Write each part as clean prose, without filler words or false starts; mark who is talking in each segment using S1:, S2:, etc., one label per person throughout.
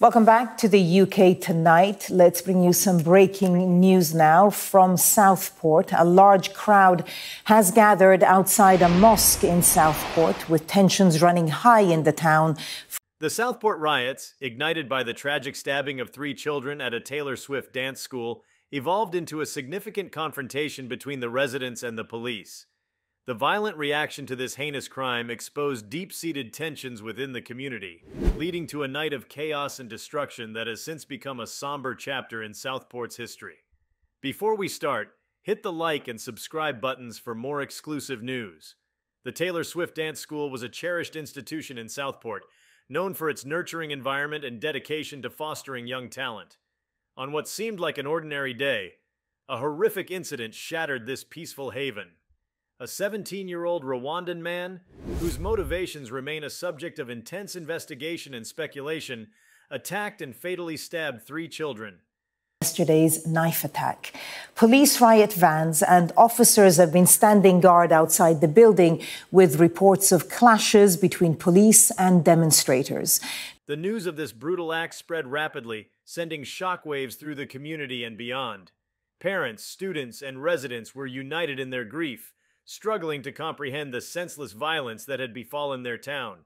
S1: Welcome back to the UK Tonight. Let's bring you some breaking news now from Southport. A large crowd has gathered outside a mosque in Southport, with tensions running high in the town.
S2: The Southport riots, ignited by the tragic stabbing of 3 children at a Taylor Swift dance school, evolved into a significant confrontation between the residents and the police. The violent reaction to this heinous crime exposed deep-seated tensions within the community, leading to a night of chaos and destruction that has since become a somber chapter in Southport's history. Before we start, hit the like and subscribe buttons for more exclusive news. The Taylor Swift Dance School was a cherished institution in Southport, known for its nurturing environment and dedication to fostering young talent. On what seemed like an ordinary day, a horrific incident shattered this peaceful haven. A 17-year-old Rwandan man, whose motivations remain a subject of intense investigation and speculation, attacked and fatally stabbed 3 children.
S1: Yesterday's knife attack. Police riot vans and officers have been standing guard outside the building, with reports of clashes between police and demonstrators.
S2: The news of this brutal act spread rapidly, sending shockwaves through the community and beyond. Parents, students, and residents were united in their grief, struggling to comprehend the senseless violence that had befallen their town.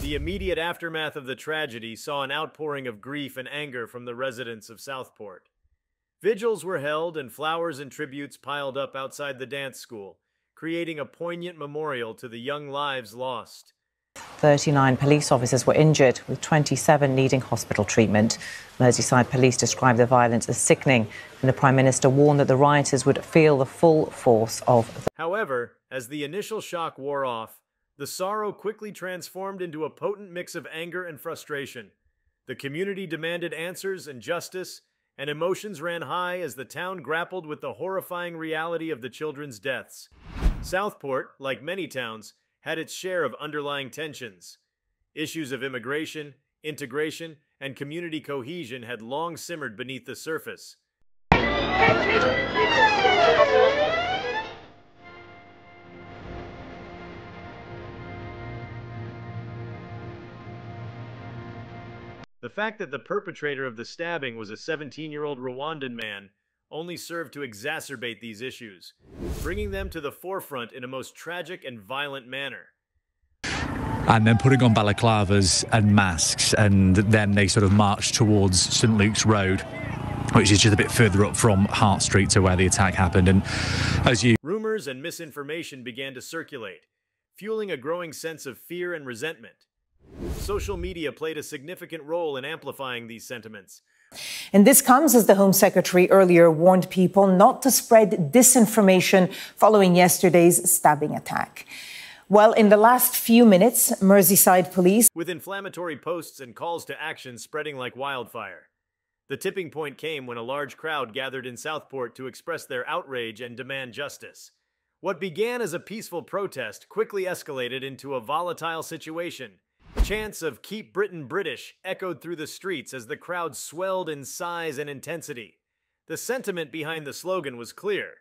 S2: The immediate aftermath of the tragedy saw an outpouring of grief and anger from the residents of Southport. Vigils were held and flowers and tributes piled up outside the dance school, creating a poignant memorial to the young lives lost.
S3: 39 police officers were injured, with 27 needing hospital treatment. Merseyside police described the violence as sickening, and the Prime Minister warned that the rioters would feel the full force of the...
S2: However, as the initial shock wore off, the sorrow quickly transformed into a potent mix of anger and frustration. The community demanded answers and justice, and emotions ran high as the town grappled with the horrifying reality of the children's deaths. Southport, like many towns, had its share of underlying tensions. Issues of immigration, integration, and community cohesion had long simmered beneath the surface. The fact that the perpetrator of the stabbing was a 17-year-old Rwandan man only served to exacerbate these issues, bringing them to the forefront in a most tragic and violent manner.
S4: And then putting on balaclavas and masks, and then they sort of marched towards St Luke's Road, which is just a bit further up from Hart Street to where the attack happened. And as you...
S2: Rumors and misinformation began to circulate, fueling a growing sense of fear and resentment. Social media played a significant role in amplifying these sentiments.
S1: And this comes as the Home Secretary earlier warned people not to spread disinformation following yesterday's stabbing attack. Well, in the last few minutes, Merseyside police...
S2: with inflammatory posts and calls to action spreading like wildfire. The tipping point came when a large crowd gathered in Southport to express their outrage and demand justice. What began as a peaceful protest quickly escalated into a volatile situation. Chants of "Keep Britain British" echoed through the streets as the crowd swelled in size and intensity. The sentiment behind the slogan was clear.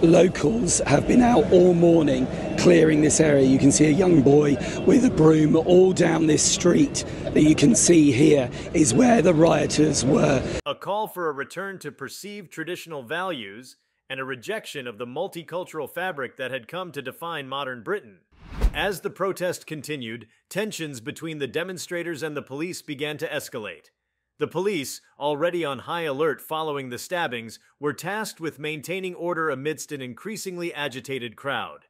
S5: Locals have been out all morning clearing this area. You can see a young boy with a broom all down this street that you can see here is where the rioters were.
S2: A call for a return to perceived traditional values and a rejection of the multicultural fabric that had come to define modern Britain. As the protest continued, tensions between the demonstrators and the police began to escalate. The police, already on high alert following the stabbings, were tasked with maintaining order amidst an increasingly agitated crowd.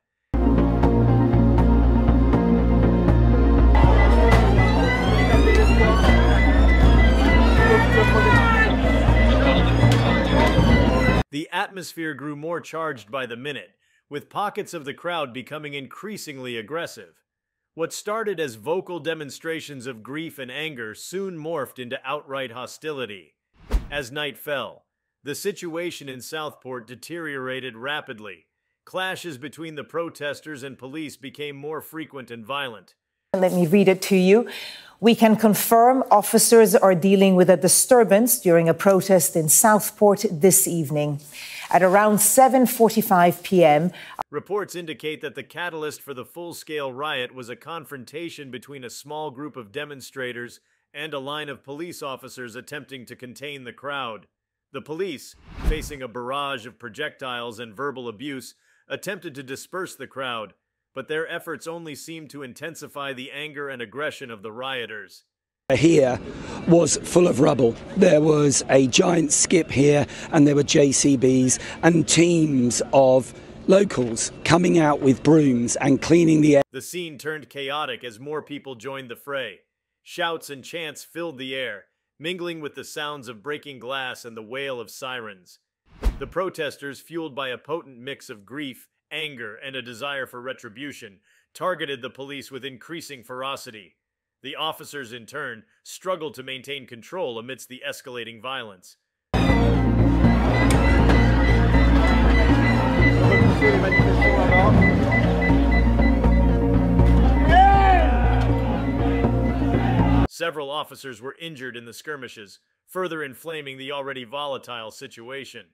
S2: The atmosphere grew more charged by the minute, with pockets of the crowd becoming increasingly aggressive. What started as vocal demonstrations of grief and anger soon morphed into outright hostility. As night fell, the situation in Southport deteriorated rapidly. Clashes between the protesters and police became more frequent and violent.
S1: Let me read it to you. We can confirm officers are dealing with a disturbance during a protest in Southport this evening. At around 7:45 p.m.
S2: Reports indicate that the catalyst for the full-scale riot was a confrontation between a small group of demonstrators and a line of police officers attempting to contain the crowd. The police, facing a barrage of projectiles and verbal abuse, attempted to disperse the crowd, but their efforts only seemed to intensify the anger and aggression of the rioters.
S5: Here was full of rubble. There was a giant skip here, and there were JCBs and teams of locals coming out with brooms and cleaning the air.
S2: The scene turned chaotic as more people joined the fray. Shouts and chants filled the air, mingling with the sounds of breaking glass and the wail of sirens. The protesters, fueled by a potent mix of grief, anger, and a desire for retribution, targeted the police with increasing ferocity. The officers, in turn, struggled to maintain control amidst the escalating violence. Several officers were injured in the skirmishes, further inflaming the already volatile situation.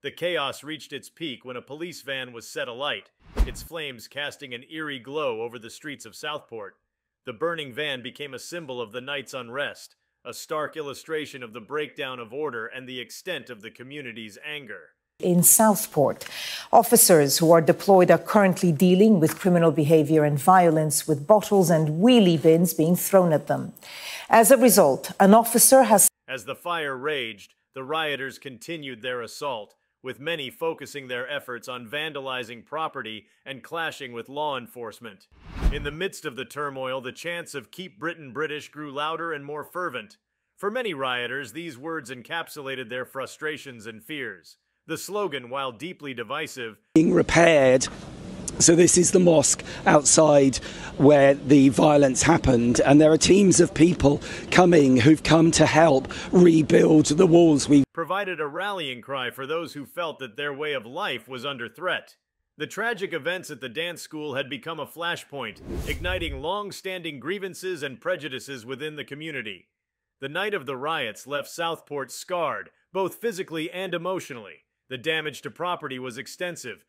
S2: The chaos reached its peak when a police van was set alight, its flames casting an eerie glow over the streets of Southport. The burning van became a symbol of the night's unrest, a stark illustration of the breakdown of order and the extent of the community's anger.
S1: In Southport, officers who are deployed are currently dealing with criminal behavior and violence, with bottles and wheelie bins being thrown at them. As a result, an officer has...
S2: As the fire raged, the rioters continued their assault, with many focusing their efforts on vandalizing property and clashing with law enforcement. In the midst of the turmoil, the chants of "Keep Britain British" grew louder and more fervent. For many rioters, these words encapsulated their frustrations and fears. The slogan, while deeply divisive,
S5: being repaired. So this is the mosque outside where the violence happened, and there are teams of people coming who've come to help rebuild the walls. We
S2: provided a rallying cry for those who felt that their way of life was under threat. The tragic events at the dance school had become a flashpoint, igniting long-standing grievances and prejudices within the community. The night of the riots left Southport scarred, both physically and emotionally. The damage to property was extensive.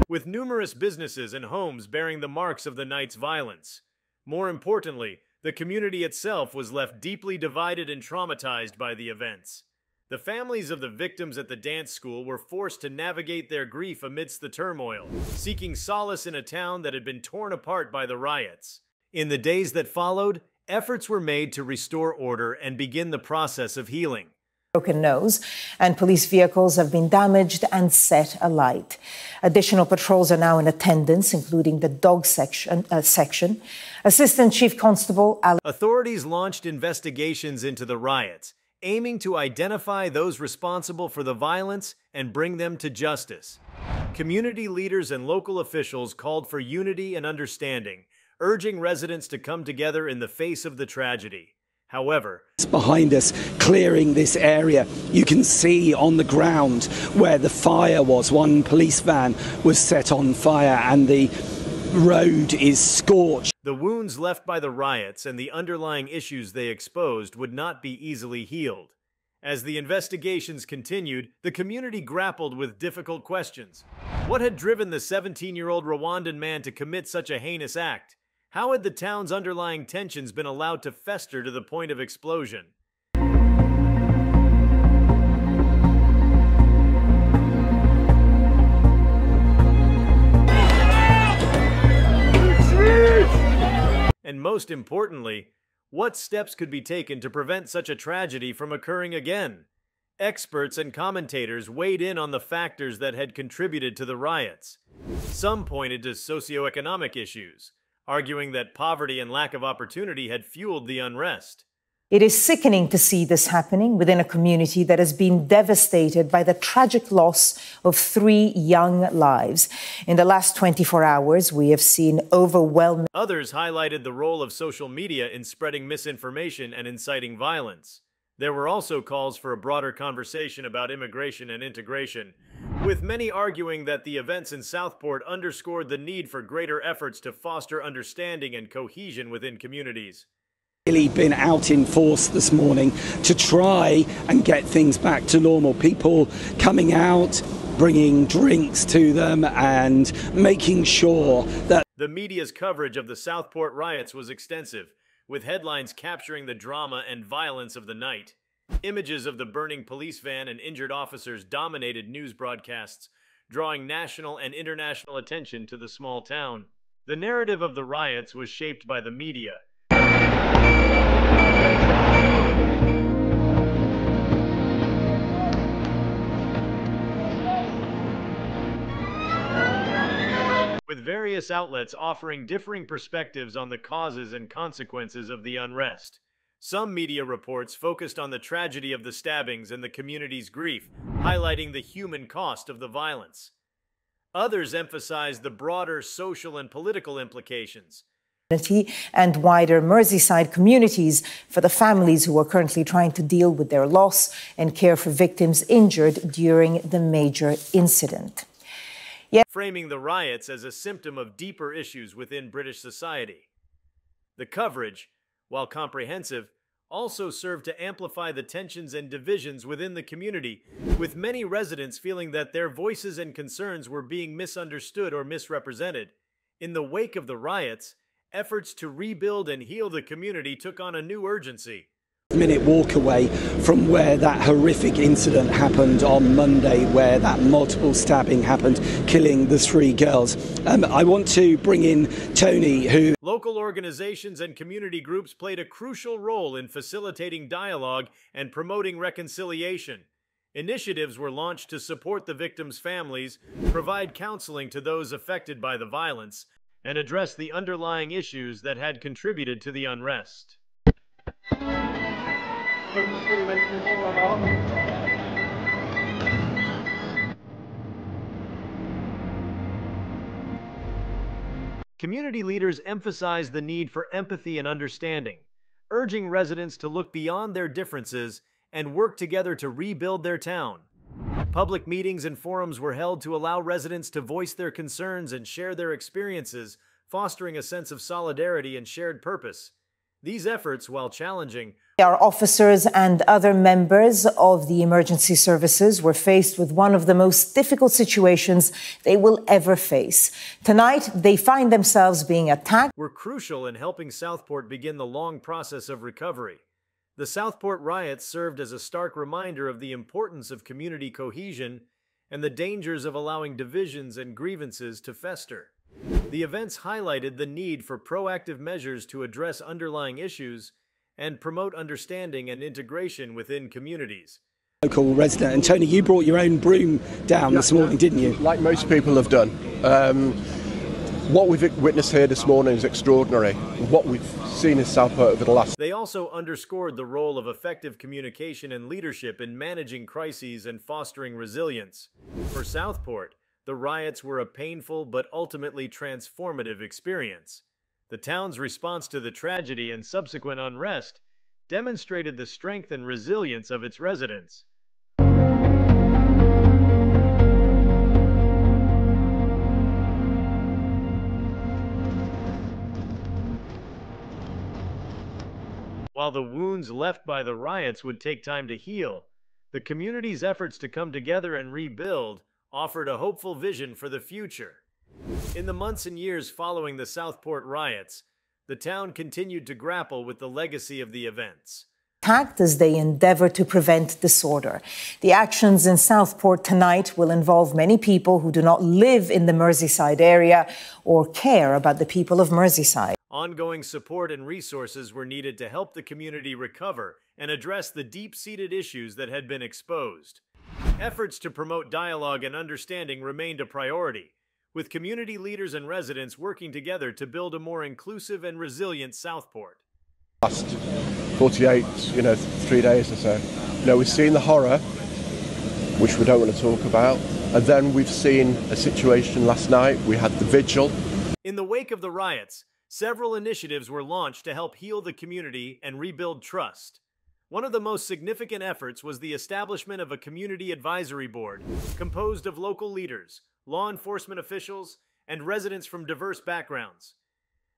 S2: With numerous businesses and homes bearing the marks of the night's violence. More importantly, the community itself was left deeply divided and traumatized by the events. The families of the victims at the dance school were forced to navigate their grief amidst the turmoil, seeking solace in a town that had been torn apart by the riots. In the days that followed, efforts were made to restore order and begin the process of healing.
S1: Broken nose, and police vehicles have been damaged and set alight. Additional patrols are now in attendance, including the dog section. Assistant Chief Constable
S2: Authorities launched investigations into the riots, aiming to identify those responsible for the violence and bring them to justice. Community leaders and local officials called for unity and understanding, urging residents to come together in the face of the tragedy. However,
S5: behind us, clearing this area, you can see on the ground where the fire was. One police van was set on fire and the road is scorched.
S2: The wounds left by the riots and the underlying issues they exposed would not be easily healed. As the investigations continued, the community grappled with difficult questions. What had driven the 17-year-old Rwandan man to commit such a heinous act? How had the town's underlying tensions been allowed to fester to the point of explosion? And most importantly, what steps could be taken to prevent such a tragedy from occurring again? Experts and commentators weighed in on the factors that had contributed to the riots. Some pointed to socioeconomic issues, arguing that poverty and lack of opportunity had fueled the unrest.
S1: It is sickening to see this happening within a community that has been devastated by the tragic loss of 3 young lives. In the last 24 hours, we have seen overwhelming...
S2: Others highlighted the role of social media in spreading misinformation and inciting violence. There were also calls for a broader conversation about immigration and integration, with many arguing that the events in Southport underscored the need for greater efforts to foster understanding and cohesion within communities.
S5: Really been out in force this morning to try and get things back to normal. People coming out, bringing drinks to them and making sure that
S2: the media's coverage of the Southport riots was extensive, with headlines capturing the drama and violence of the night. Images of the burning police van and injured officers dominated news broadcasts, drawing national and international attention to the small town. The narrative of the riots was shaped by the media. With various outlets offering differing perspectives on the causes and consequences of the unrest. Some media reports focused on the tragedy of the stabbings and the community's grief, highlighting the human cost of the violence. Others emphasized the broader social and political implications.
S1: And wider Merseyside communities for the families who are currently trying to deal with their loss and care for victims injured during the major incident.
S2: Framing the riots as a symptom of deeper issues within British society. The coverage, while comprehensive, also served to amplify the tensions and divisions within the community, with many residents feeling that their voices and concerns were being misunderstood or misrepresented. In the wake of the riots, efforts to rebuild and heal the community took on a new urgency.
S5: Minute walk away from where that horrific incident happened on Monday, where that multiple stabbing happened, killing the 3 girls. I want to bring in Tony, who...
S2: Local organizations and community groups played a crucial role in facilitating dialogue and promoting reconciliation. Initiatives were launched to support the victims' families, provide counseling to those affected by the violence, and address the underlying issues that had contributed to the unrest. Community leaders emphasized the need for empathy and understanding, urging residents to look beyond their differences and work together to rebuild their town. Public meetings and forums were held to allow residents to voice their concerns and share their experiences, fostering a sense of solidarity and shared purpose. These efforts, while challenging,
S1: our officers and other members of the emergency services were faced with one of the most difficult situations they will ever face. Tonight, they find themselves being attacked.
S2: Were crucial in helping Southport begin the long process of recovery. The Southport riots served as a stark reminder of the importance of community cohesion and the dangers of allowing divisions and grievances to fester. The events highlighted the need for proactive measures to address underlying issues and promote understanding and integration within communities.
S5: Local resident. And Tony, you brought your own broom down this morning, didn't you?
S6: Like most people have done. What we've witnessed here this morning is extraordinary. What we've seen in Southport over the last...
S2: They also underscored the role of effective communication and leadership in managing crises and fostering resilience. For Southport, the riots were a painful but ultimately transformative experience. The town's response to the tragedy and subsequent unrest demonstrated the strength and resilience of its residents. While the wounds left by the riots would take time to heal, the community's efforts to come together and rebuild offered a hopeful vision for the future. In the months and years following the Southport riots, the town continued to grapple with the legacy of the events.
S1: Attacked as they endeavour to prevent disorder. The actions in Southport tonight will involve many people who do not live in the Merseyside area or care about the people of Merseyside.
S2: Ongoing support and resources were needed to help the community recover and address the deep-seated issues that had been exposed. Efforts to promote dialogue and understanding remained a priority, with community leaders and residents working together to build a more inclusive and resilient Southport.
S6: Last 48, 3 days or so, we've seen the horror, which we don't want to talk about, and then we've seen a situation last night. We had the vigil.
S2: In the wake of the riots, several initiatives were launched to help heal the community and rebuild trust. One of the most significant efforts was the establishment of a community advisory board composed of local leaders, law enforcement officials, and residents from diverse backgrounds.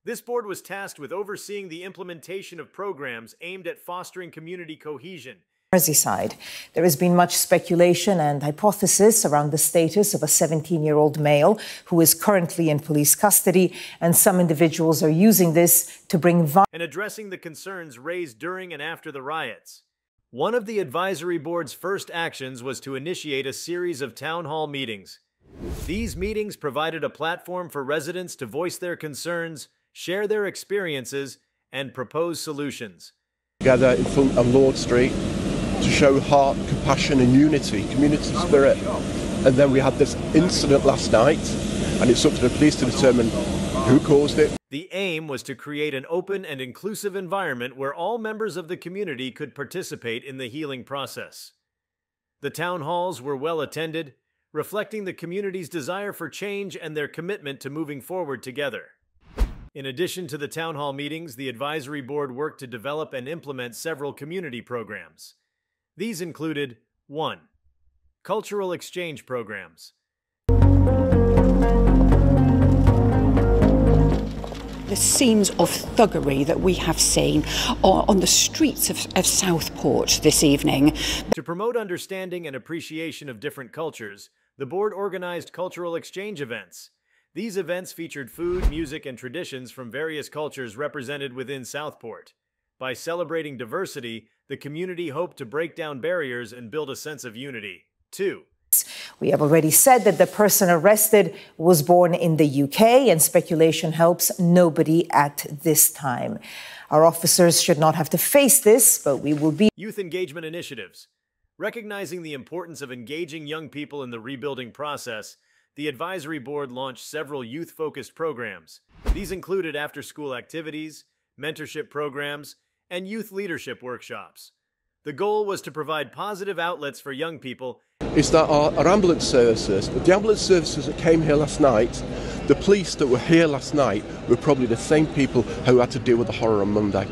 S2: This board was tasked with overseeing the implementation of programs aimed at fostering community cohesion.
S1: Merseyside. There has been much speculation and hypothesis around the status of a 17-year-old male who is currently in police custody, and some individuals are using this to bring violence
S2: and addressing the concerns raised during and after the riots. One of the advisory board's first actions was to initiate a series of town hall meetings. These meetings provided a platform for residents to voice their concerns, share their experiences, and propose solutions.
S6: Together in front of Lord Street to show heart, compassion and unity, community spirit. And then we had this incident last night, and it's up to the police to determine who caused it.
S2: The aim was to create an open and inclusive environment where all members of the community could participate in the healing process. The town halls were well attended, reflecting the community's desire for change and their commitment to moving forward together. In addition to the town hall meetings, the advisory board worked to develop and implement several community programs. These included 1. Cultural exchange programs.
S7: The scenes of thuggery that we have seen on the streets of Southport this evening.
S2: To promote understanding and appreciation of different cultures, the board organized cultural exchange events. These events featured food, music, and traditions from various cultures represented within Southport. By celebrating diversity, the community hoped to break down barriers and build a sense of unity. 2.
S1: We have already said that the person arrested was born in the UK, and speculation helps nobody at this time. Our officers should not have to face this, but we will be...
S2: Youth engagement initiatives. Recognizing the importance of engaging young people in the rebuilding process, the advisory board launched several youth-focused programs. These included after-school activities, mentorship programs, and youth leadership workshops. The goal was to provide positive outlets for young people.
S6: Is that our ambulance services, the ambulance services that came here last night, the police that were here last night were probably the same people who had to deal with the horror on Monday.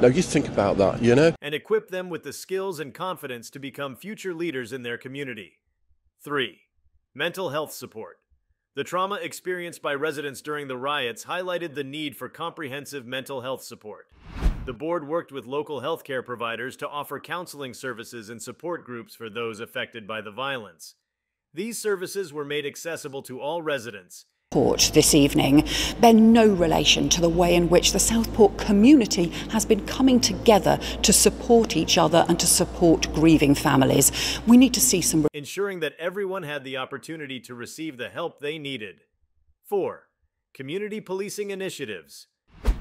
S6: Now you think about that, you know?
S2: And equip them with the skills and confidence to become future leaders in their community. 3. Mental health support. The trauma experienced by residents during the riots highlighted the need for comprehensive mental health support. The board worked with local healthcare providers to offer counseling services and support groups for those affected by the violence. These services were made accessible to all residents.
S7: This evening bear no relation to the way in which the Southport community has been coming together to support each other and to support grieving families. We need to see some...
S2: Ensuring that everyone had the opportunity to receive the help they needed. 4. Community policing initiatives.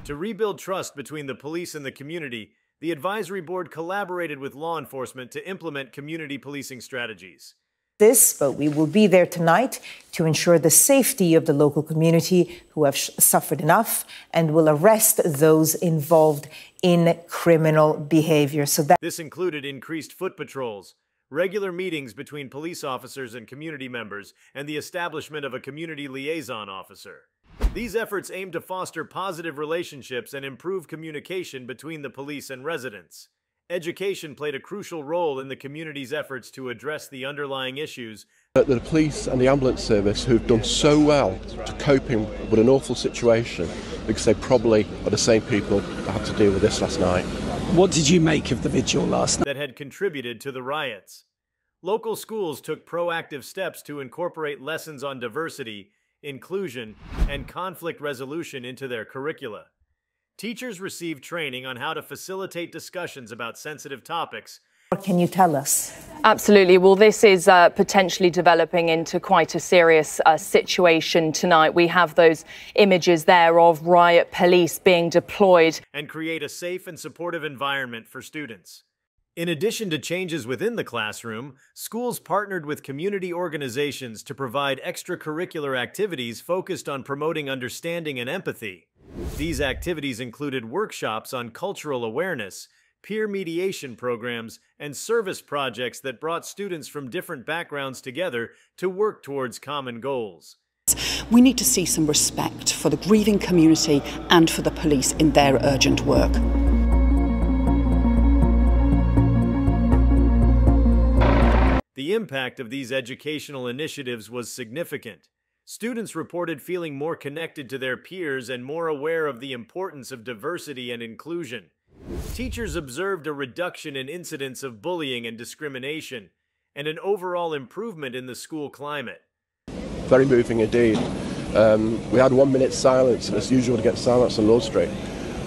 S2: To rebuild trust between the police and the community, the advisory board collaborated with law enforcement to implement community policing strategies.
S1: But we will be there tonight to ensure the safety of the local community who have suffered enough, and will arrest those involved in criminal behavior.
S2: This included increased foot patrols, regular meetings between police officers and community members, and the establishment of a community liaison officer. These efforts aim to foster positive relationships and improve communication between the police and residents. Education played a crucial role in the community's efforts to address the underlying issues.
S6: The police and the ambulance service, who've done so well to coping with an awful situation, because they probably are the same people that had to deal with this last night.
S5: What did you make of the vigil last night?
S2: That had contributed to the riots. Local schools took proactive steps to incorporate lessons on diversity, inclusion, and conflict resolution into their curricula. Teachers received training on how to facilitate discussions about sensitive topics.
S1: What can you tell us?
S8: Absolutely. Well, this is potentially developing into quite a serious situation tonight. We have those images there of riot police being deployed.
S2: And create a safe and supportive environment for students. In addition to changes within the classroom, schools partnered with community organizations to provide extracurricular activities focused on promoting understanding and empathy. These activities included workshops on cultural awareness, peer mediation programs, and service projects that brought students from different backgrounds together to work towards common goals.
S7: We need to see some respect for the grieving community and for the police in their urgent work.
S2: The impact of these educational initiatives was significant. Students reported feeling more connected to their peers and more aware of the importance of diversity and inclusion. Teachers observed a reduction in incidents of bullying and discrimination, and an overall improvement in the school climate.
S6: Very moving indeed. We had 1 minute silence, and it's usual to get silence on Lord Street.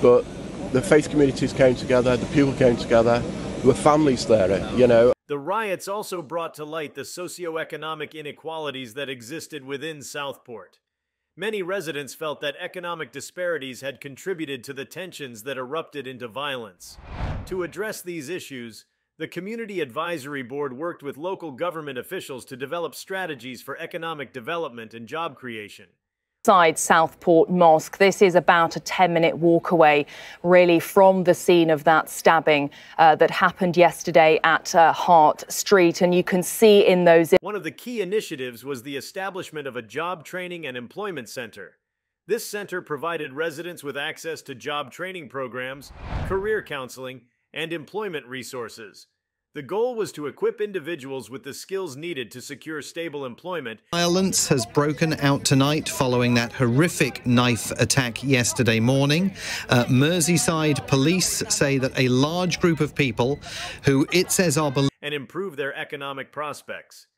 S6: But the faith communities came together, the people came together, there were families there, you know.
S2: The riots also brought to light the socioeconomic inequalities that existed within Southport. Many residents felt that economic disparities had contributed to the tensions that erupted into violence. To address these issues, the Community Advisory Board worked with local government officials to develop strategies for economic development and job creation.
S8: Inside Southport Mosque, this is about a 10-minute walk away, really, from the scene of that stabbing that happened yesterday at Hart Street. And you can see in those...
S2: One of the key initiatives was the establishment of a job training and employment center. This center provided residents with access to job training programs, career counseling, and employment resources. The goal was to equip individuals with the skills needed to secure stable employment.
S9: Violence has broken out tonight following that horrific knife attack yesterday morning. Merseyside police say that a large group of people who it says are...
S2: and improve their economic prospects.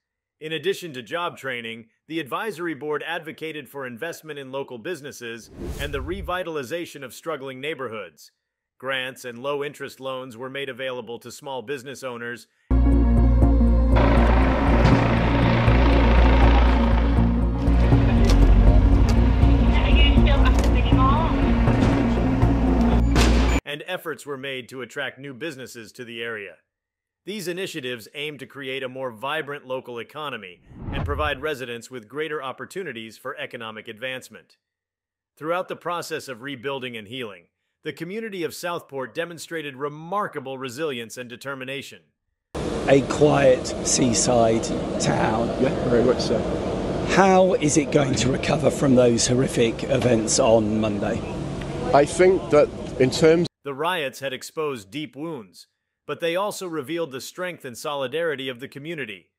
S2: In addition to job training, the advisory board advocated for investment in local businesses and the revitalization of struggling neighborhoods. Grants and low-interest loans were made available to small business owners. And efforts were made to attract new businesses to the area. These initiatives aim to create a more vibrant local economy and provide residents with greater opportunities for economic advancement. Throughout the process of rebuilding and healing, the community of Southport demonstrated remarkable resilience and determination.
S5: A quiet seaside town.
S6: Yeah, very much so.
S5: How is it going to recover from those horrific events on Monday?
S6: I think that in terms...
S2: The riots had exposed deep wounds, but they also revealed the strength and solidarity of the community.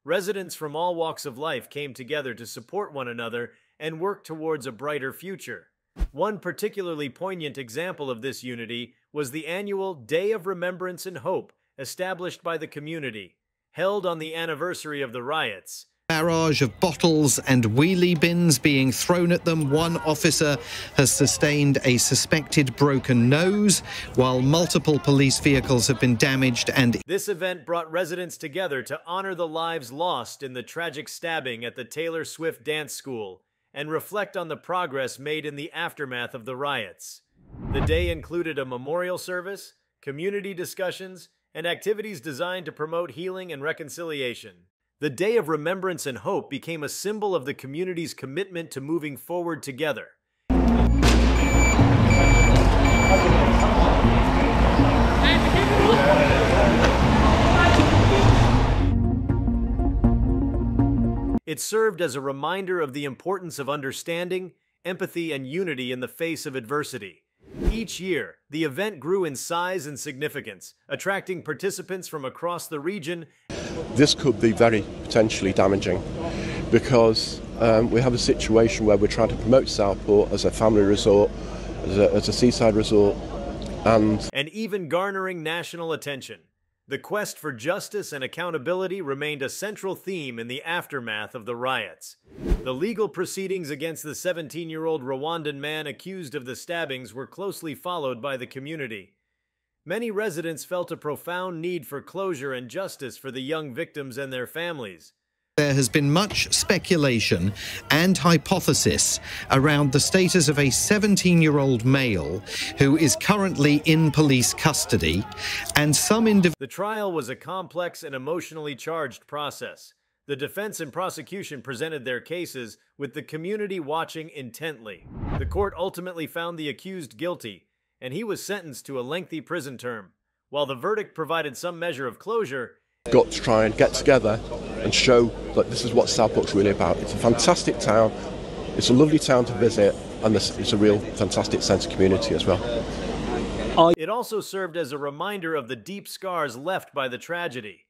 S2: Residents from all walks of life came together to support one another and work towards a brighter future. One particularly poignant example of this unity was the annual Day of Remembrance and Hope established by the community, held on the anniversary of the riots.
S9: Barrage of bottles and wheelie bins being thrown at them. One officer has sustained a suspected broken nose, while multiple police vehicles have been damaged. And
S2: this event brought residents together to honor the lives lost in the tragic stabbing at the Taylor Swift Dance School and reflect on the progress made in the aftermath of the riots. The day included a memorial service, community discussions, and activities designed to promote healing and reconciliation. The Day of Remembrance and Hope became a symbol of the community's commitment to moving forward together. It served as a reminder of the importance of understanding, empathy, and unity in the face of adversity. Each year, the event grew in size and significance, attracting participants from across the region.
S6: This could be very potentially damaging because we have a situation where we're trying to promote Southport as a family resort, as a seaside resort, and
S2: even garnering national attention. The quest for justice and accountability remained a central theme in the aftermath of the riots. The legal proceedings against the 17-year-old Rwandan man accused of the stabbings were closely followed by the community. Many residents felt a profound need for closure and justice for the young victims and their families.
S9: there has been much speculation and hypothesis around the status of a 17-year-old male who is currently in police custody, and some
S2: The trial was a complex and emotionally charged process. The defense and prosecution presented their cases, with the community watching intently. The court ultimately found the accused guilty, and he was sentenced to a lengthy prison term. While the verdict provided some measure of closure,
S6: got to try and get together and show that this is what Southport's really about. It's a fantastic town, it's a lovely town to visit, and it's a real fantastic sense of community as well.
S2: It also served as a reminder of the deep scars left by the tragedy.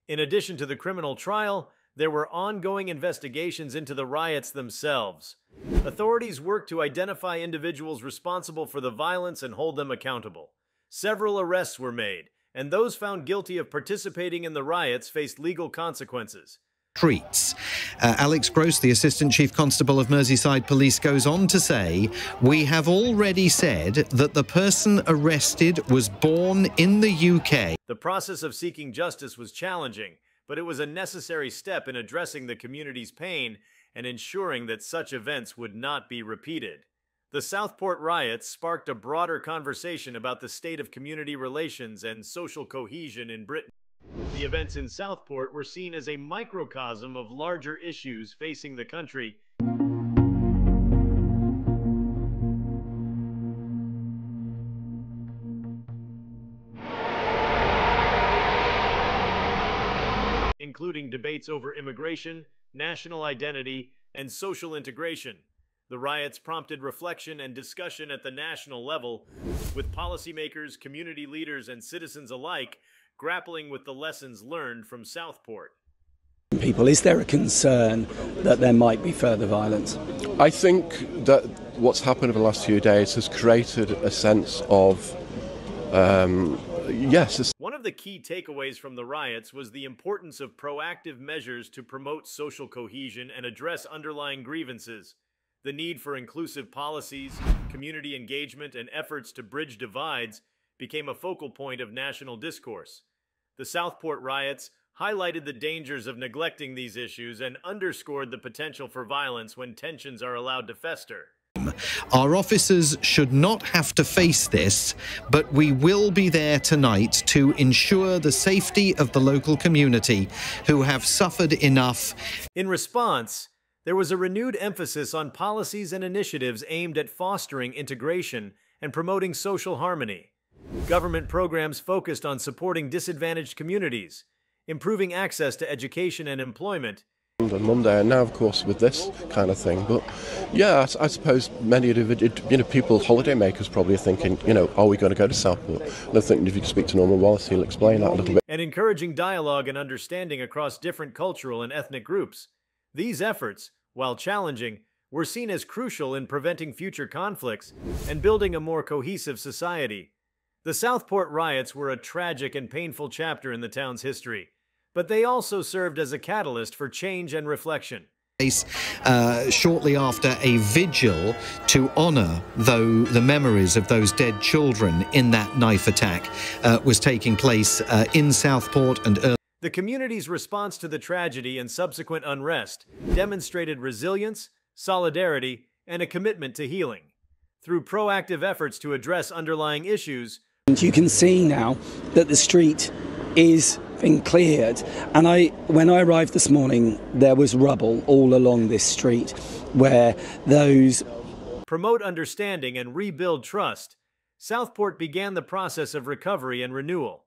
S2: In addition to the criminal trial, there were ongoing investigations into the riots themselves. Authorities worked to identify individuals responsible for the violence and hold them accountable. Several arrests were made, and those found guilty of participating in the riots faced legal consequences.
S9: Streets. Alex Gross, the Assistant Chief Constable of Merseyside Police, goes on to say, "We have already said that the person arrested was born in the UK."
S2: The process of seeking justice was challenging, but it was a necessary step in addressing the community's pain and ensuring that such events would not be repeated. The Southport riots sparked a broader conversation about the state of community relations and social cohesion in Britain. The events in Southport were seen as a microcosm of larger issues facing the country, including debates over immigration, national identity, and social integration. The riots prompted reflection and discussion at the national level, with policymakers, community leaders, and citizens alike grappling with the lessons learned from Southport.
S5: People, is there a concern that there might be further violence?
S6: I think that what's happened over the last few days has created a sense of, yes.
S2: One of the key takeaways from the riots was the importance of proactive measures to promote social cohesion and address underlying grievances. The need for inclusive policies, community engagement, and efforts to bridge divides became a focal point of national discourse. The Southport riots highlighted the dangers of neglecting these issues and underscored the potential for violence when tensions are allowed to fester.
S9: Our officers should not have to face this, but we will be there tonight to ensure the safety of the local community who have suffered enough.
S2: In response, there was a renewed emphasis on policies and initiatives aimed at fostering integration and promoting social harmony. Government programs focused on supporting disadvantaged communities, improving access to education and employment.
S6: On Monday, and now, of course, with this kind of thing. But yeah, I suppose many people, holidaymakers, probably are thinking, are we going to go to Southport? And I think if you speak to Norman Wallace, he'll explain that a little bit.
S2: And encouraging dialogue and understanding across different cultural and ethnic groups. These efforts, while challenging, were seen as crucial in preventing future conflicts and building a more cohesive society. The Southport riots were a tragic and painful chapter in the town's history, but they also served as a catalyst for change and reflection.
S9: Shortly after a vigil to honour the memories of those dead children in that knife attack was taking place in Southport and early.
S2: The community's response to the tragedy and subsequent unrest demonstrated resilience, solidarity, and a commitment to healing. Through proactive efforts to address underlying issues,
S5: you can see now that the street is being cleared, and when I arrived this morning, there was rubble all along this street where those
S2: promote understanding and rebuild trust. Southport began the process of recovery and renewal.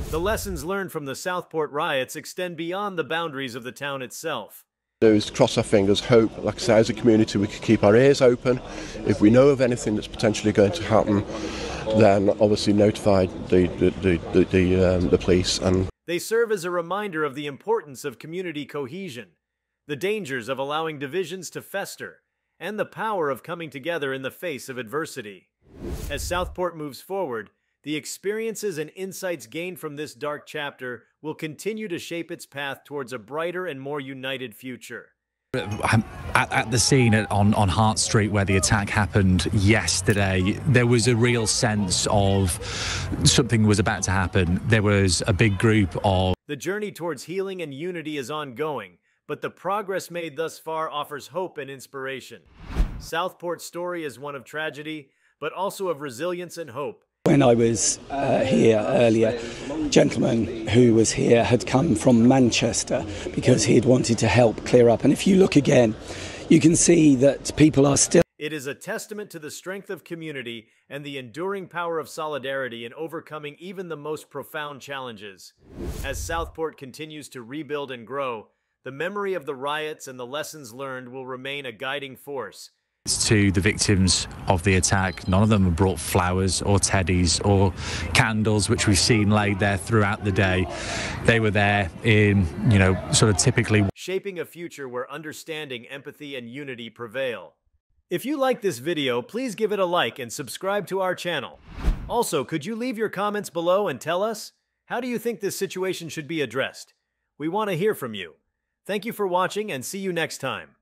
S2: The lessons learned from the Southport riots extend beyond the boundaries of the town itself.
S6: Those cross our fingers, hope, like I say, as a community we could keep our ears open. If we know of anything that's potentially going to happen, then obviously notify the police. And
S2: they serve as a reminder of the importance of community cohesion, the dangers of allowing divisions to fester, and the power of coming together in the face of adversity. As Southport moves forward, the experiences and insights gained from this dark chapter will continue to shape its path towards a brighter and more united future.
S4: At the scene on Hart Street where the attack happened yesterday, there was a real sense of something was about to happen. There was a big group of...
S2: The journey towards healing and unity is ongoing, but the progress made thus far offers hope and inspiration. Southport's story is one of tragedy, but also of resilience and hope.
S5: When I was here earlier, a gentleman who was here had come from Manchester because he had wanted to help clear up. And if you look again, you can see that people are still...
S2: It is a testament to the strength of community and the enduring power of solidarity in overcoming even the most profound challenges. As Southport continues to rebuild and grow, the memory of the riots and the lessons learned will remain a guiding force,
S4: To the victims of the attack. None of them have brought flowers or teddies or candles, which we've seen laid there throughout the day. They were there in, sort of typically
S2: shaping a future where understanding, empathy, and unity prevail. If you like this video, please give it a like and subscribe to our channel. Also, could you leave your comments below and tell us, how do you think this situation should be addressed? We want to hear from you. Thank you for watching and see you next time.